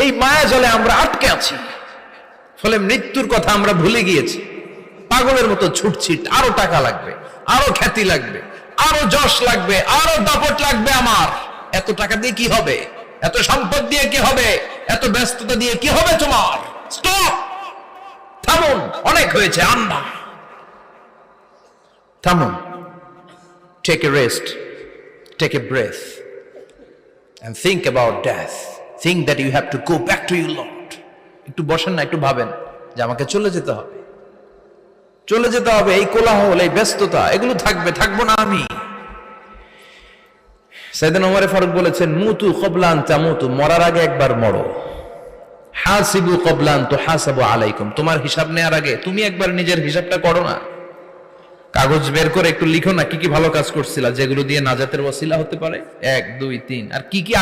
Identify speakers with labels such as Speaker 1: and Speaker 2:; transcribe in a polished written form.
Speaker 1: এই মায়া জলে আমরা আটকে আছি, ফলে মৃত্যুর কথা আমরা ভুলে গিয়েছি। পাগলের মতো ছুটছি, আরো টাকা লাগবে, আরো খ্যাতি লাগবে, আরো যশ লাগবে, আরো দাপট লাগবে। আমার এত টাকা দিয়ে কি হবে? এত সম্পদ দিয়ে কি হবে? এত ব্যস্ততা দিয়ে কি হবে তোমার? স্টপ, থামুন, অনেক হয়েছে। আন্না, থামুন, take a rest, take a breath and think about death. Think that you have to go back to your Lord. একটু বসেন না, একটু ভাবেন যে আমাকে চলে যেতে হবে, চলে যেতে হবে। এই কোলাহল, এই ব্যস্ততা, এগুলো থাকবে, থাকবো না আমি। সাইয়েদনা ওমর ফারুক বলেছেন, মুতু ক্বাবলা আন তামুতু, মরার আগে একবার মরো। হাসিবু ক্বাবলা আন তুহাসাবু আলাইকুম, তোমার হিসাব নেওয়ার আগে তুমি একবার নিজের হিসাবটা করো না। কাগজ বের করে একটু লিখো না কি কি ভালো কাজ করছিলা, যেগুলো দিয়ে নাজাতের ওয়াসিলা হতে পারে। 1 2 3, আর কি কি